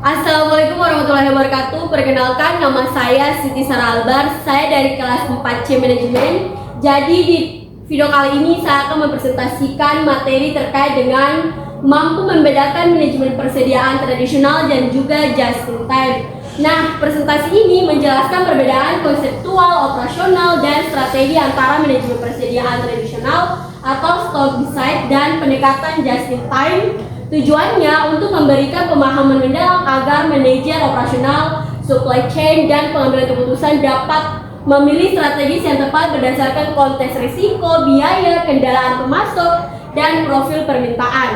Assalamualaikum warahmatullahi wabarakatuh. Perkenalkan, nama saya Siti Sarah Albar. Saya dari kelas 4C Manajemen. Jadi di video kali ini saya akan mempresentasikan materi terkait dengan mampu membedakan manajemen persediaan tradisional dan juga just in time. Nah, presentasi ini menjelaskan perbedaan konseptual, operasional, dan strategi antara manajemen persediaan tradisional atau stock beside dan pendekatan just in time. Tujuannya untuk memberikan pemahaman mendalam agar manajer operasional, supply chain, dan pengambilan keputusan dapat memilih strategi yang tepat berdasarkan konteks risiko, biaya, kendaraan pemasok, dan profil permintaan.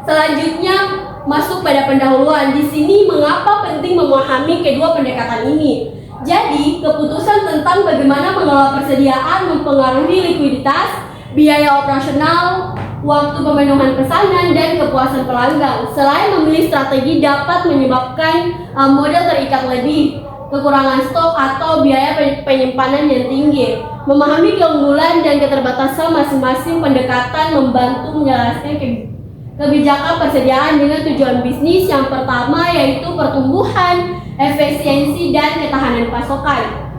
Selanjutnya masuk pada pendahuluan. Di sini mengapa penting memahami kedua pendekatan ini. Jadi, keputusan tentang bagaimana mengelola persediaan mempengaruhi likuiditas, biaya operasional, waktu pemenuhan pesanan, dan kepuasan pelanggan. Selain memilih strategi dapat menyebabkan modal terikat lebih, kekurangan stok, atau biaya penyimpanan yang tinggi. Memahami keunggulan dan keterbatasan masing-masing pendekatan membantu menjelaskan kebijakan persediaan dengan tujuan bisnis. Yang pertama yaitu pertumbuhan, efisiensi, dan ketahanan pasokan.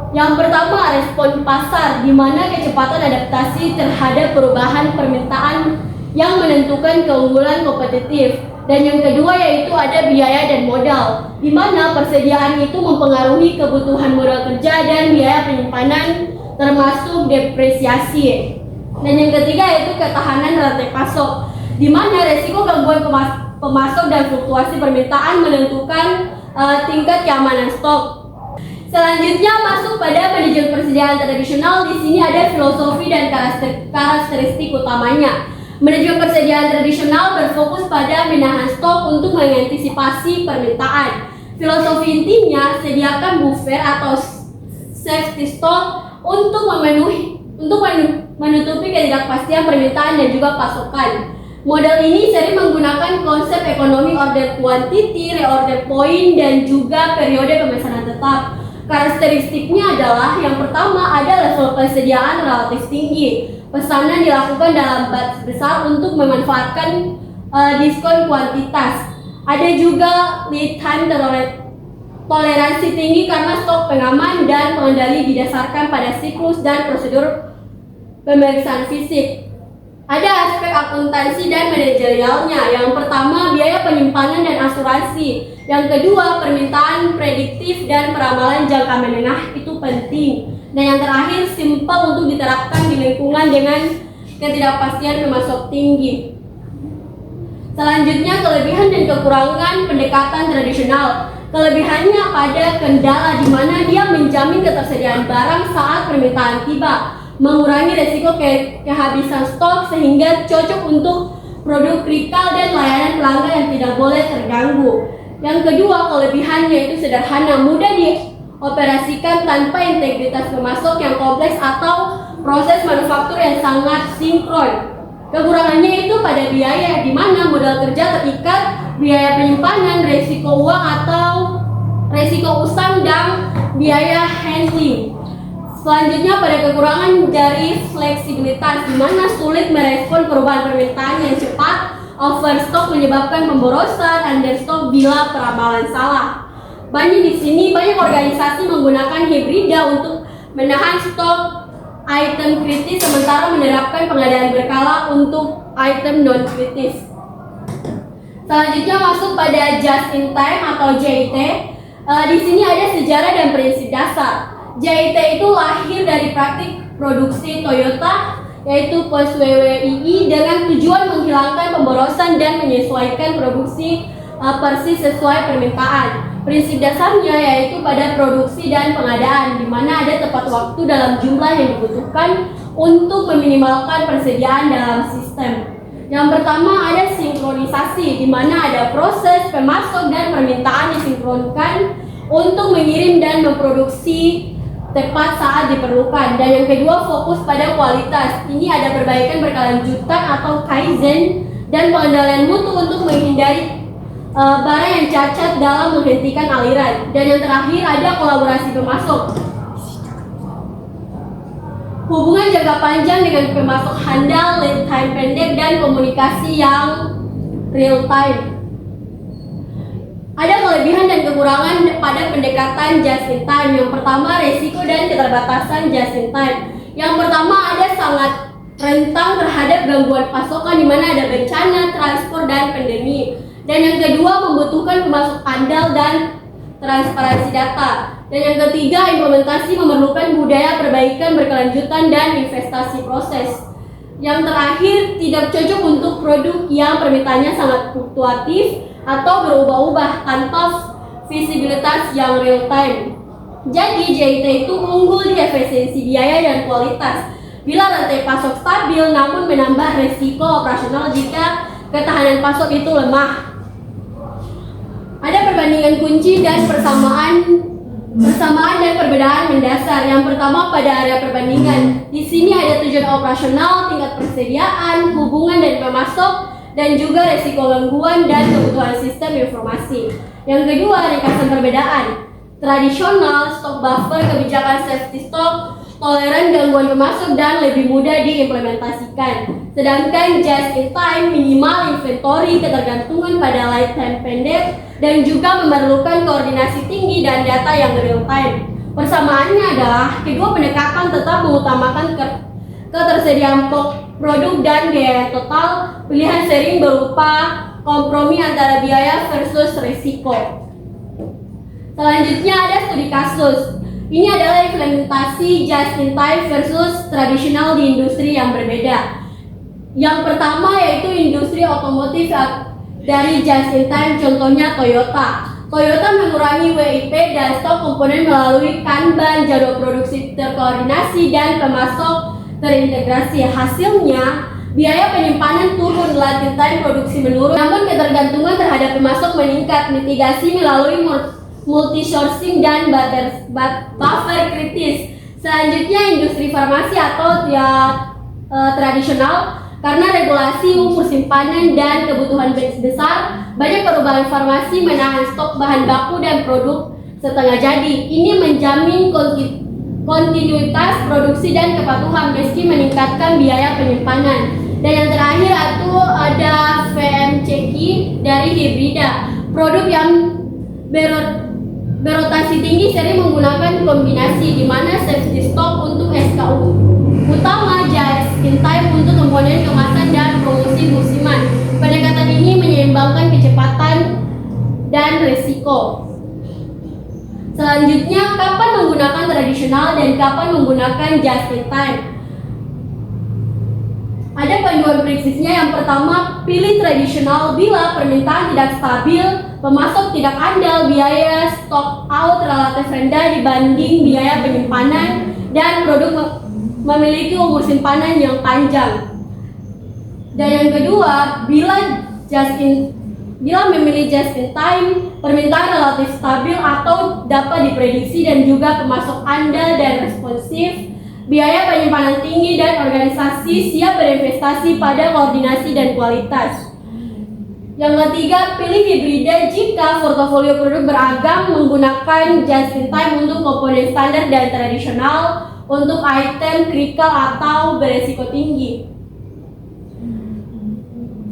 Yang pertama, respon pasar, di mana kecepatan adaptasi terhadap perubahan permintaan yang menentukan keunggulan kompetitif. Dan yang kedua yaitu ada biaya dan modal, di mana persediaan itu mempengaruhi kebutuhan modal kerja dan biaya penyimpanan termasuk depresiasi. Dan yang ketiga yaitu ketahanan rantai pasok, di mana resiko gangguan pemasok dan fluktuasi permintaan menentukan tingkat keamanan stok. Selanjutnya masuk pada manajemen persediaan tradisional. Di sini ada filosofi dan karakteristik utamanya. Manajemen persediaan tradisional berfokus pada menahan stok untuk mengantisipasi permintaan. Filosofi intinya sediakan buffer atau safety stock untuk menutupi ketidakpastian permintaan dan juga pasokan. Model ini sering menggunakan konsep ekonomi order quantity, reorder point, dan juga periode pemesanan tetap. Karakteristiknya adalah yang pertama ada level persediaan relatif tinggi. Pesanan dilakukan dalam batch besar untuk memanfaatkan diskon kuantitas. Ada juga lead time toleransi tinggi karena stok pengaman dan pengendali didasarkan pada siklus dan prosedur pemeriksaan fisik. Ada aspek akuntansi dan manajerialnya. Yang pertama, biaya penyimpanan dan asuransi. Yang kedua, permintaan prediktif dan peramalan jangka menengah itu penting. Dan yang terakhir, simpel untuk diterapkan di lingkungan dengan ketidakpastian pemasok tinggi. Selanjutnya, kelebihan dan kekurangan pendekatan tradisional. Kelebihannya pada kendala, di mana dia menjamin ketersediaan barang saat permintaan tiba, mengurangi resiko kehabisan stok sehingga cocok untuk produk kritikal dan layanan pelanggan yang tidak boleh terganggu. Yang kedua, kelebihannya yaitu sederhana, mudah dioperasikan tanpa integritas pemasok yang kompleks atau proses manufaktur yang sangat sinkron. Kekurangannya itu pada biaya, di mana modal kerja terikat, biaya penyimpanan, resiko uang atau resiko usang, dan biaya handling. Selanjutnya pada kekurangan dari fleksibilitas, di mana sulit merespon perubahan permintaan yang cepat, overstock menyebabkan pemborosan, understock bila peramalan salah. Banyak organisasi menggunakan hibrida untuk menahan stok item kritis sementara menerapkan pengadaan berkala untuk item non kritis. Selanjutnya masuk pada just in time atau JIT. Di sini ada sejarah dan prinsip dasar. JIT itu lahir dari praktik produksi Toyota, yaitu post WWII, dengan tujuan menghilangkan pemborosan dan menyesuaikan produksi persis sesuai permintaan. Prinsip dasarnya yaitu pada produksi dan pengadaan, di mana ada tepat waktu dalam jumlah yang dibutuhkan untuk meminimalkan persediaan dalam sistem. Yang pertama ada sinkronisasi, di mana ada proses pemasok dan permintaan disinkronkan untuk mengirim dan memproduksi tepat saat diperlukan. Dan yang kedua, fokus pada kualitas. Ini ada perbaikan berkelanjutan atau kaizen dan pengendalian mutu untuk menghindari barang yang cacat dalam menghentikan aliran. Dan yang terakhir ada kolaborasi pemasok. Hubungan jangka panjang dengan pemasok handal, lead time pendek, dan komunikasi yang real time. Ada kelebihan dan kekurangan pada pendekatan just in time. Yang pertama, resiko dan keterbatasan just in time. Yang pertama, ada sangat rentan terhadap gangguan pasokan di mana ada bencana, transport, dan pandemi. Dan yang kedua, membutuhkan pemasok andal dan transparansi data. Dan yang ketiga, implementasi memerlukan budaya perbaikan berkelanjutan dan investasi proses. Yang terakhir, tidak cocok untuk produk yang permintaannya sangat fluktuatif atau berubah-ubah tanpa visibilitas yang real time. Jadi JIT itu unggul di efisiensi biaya dan kualitas bila rantai pasok stabil, namun menambah resiko operasional jika ketahanan pasok itu lemah. Ada perbandingan kunci dan persamaan dan perbedaan mendasar. Yang pertama, pada area perbandingan. Di sini ada tujuan operasional, tingkat persediaan, hubungan dan pemasok, dan juga resiko gangguan dan kebutuhan sistem informasi. Yang kedua, ringkasan perbedaan. Tradisional, stok buffer, kebijakan safety stock, toleran gangguan pemasok, dan lebih mudah diimplementasikan. Sedangkan just in time, minimal inventory, ketergantungan pada lead time pendek, dan juga memerlukan koordinasi tinggi dan data yang real time. Persamaannya adalah kedua pendekatan tetap mengutamakan ketersediaan produk dan biaya total. Pilihan sering berupa kompromi antara biaya versus risiko. Selanjutnya ada studi kasus. Ini adalah implementasi just in time versus tradisional di industri yang berbeda. Yang pertama yaitu industri otomotif dari just in time, contohnya Toyota. Toyota mengurangi WIP dan stok komponen melalui Kanban, jadwal produksi terkoordinasi, dan pemasok terintegrasi. Hasilnya, biaya penyimpanan turun, latih time produksi menurun, namun ketergantungan terhadap pemasok meningkat. Mitigasi melalui multi-sourcing dan buffer kritis. Selanjutnya industri farmasi atau tradisional. Karena regulasi umur simpanan dan kebutuhan besar, banyak perubahan farmasi menahan stok bahan baku dan produk setengah jadi. Ini menjamin kontinuitas produksi dan kepatuhan meski meningkatkan biaya penyimpanan. Dan yang terakhir ada VMCQ dari hibrida. Produk yang berotasi tinggi sering menggunakan kombinasi di mana safety stock untuk SKU utama, just in time untuk komponen kemasan dan promosi musiman. Pendekatan ini menyeimbangkan kecepatan dan risiko. Selanjutnya, kapan menggunakan tradisional dan kapan menggunakan just in time. Ada panduan prinsipnya. Yang pertama, pilih tradisional bila permintaan tidak stabil, pemasok tidak andal, biaya stock out relatif rendah dibanding biaya penyimpanan, dan produk memiliki umur simpanan yang panjang. Dan yang kedua, bila memilih just in time, permintaan relatif stabil atau dapat diprediksi dan juga pemasok andal dan responsif, biaya penyimpanan tinggi, dan organisasi siap berinvestasi pada koordinasi dan kualitas. Yang ketiga, pilih hibrida jika portofolio produk beragam, menggunakan just in time untuk komponen standar dan tradisional untuk item kritikal atau beresiko tinggi.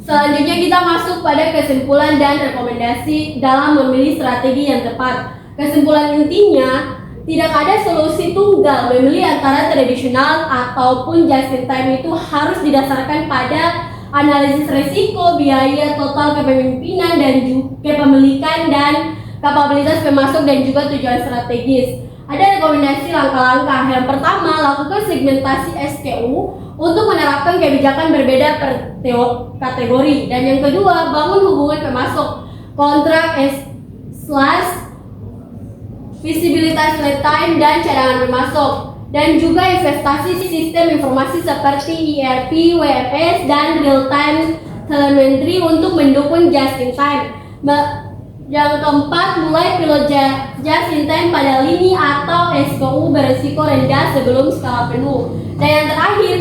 Selanjutnya kita masuk pada kesimpulan dan rekomendasi dalam memilih strategi yang tepat. Kesimpulan intinya, tidak ada solusi tunggal. Memilih antara tradisional ataupun just in time itu harus didasarkan pada analisis risiko, biaya total kepemimpinan dan kepemilikan, dan kapabilitas pemasok dan juga tujuan strategis. Ada rekomendasi langkah-langkah. Yang pertama, lakukan segmentasi SKU untuk menerapkan kebijakan berbeda per kategori. Dan yang kedua, bangun hubungan pemasok, kontrak visibilitas lead time dan cadangan pemasok. Dan juga investasi sistem informasi seperti ERP, WMS, dan real-time telemetry untuk mendukung just in time. Yang keempat, mulai pilot just in time pada lini atau SKU berisiko rendah sebelum skala penuh. Dan yang terakhir,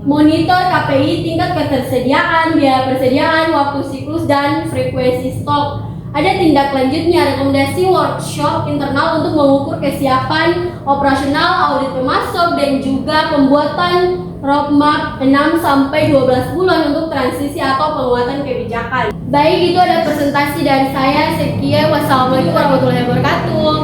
monitor KPI, tingkat ketersediaan, biaya persediaan, waktu siklus, dan frekuensi stok. Ada tindak lanjutnya, rekomendasi workshop internal untuk mengukur kesiapan operasional, audit pemasok, dan juga pembuatan roadmap 6 sampai 12 bulan untuk transisi atau penguatan kebijakan. Baik, itu ada presentasi dari saya. Sekian, wassalamualaikum warahmatullahi wabarakatuh.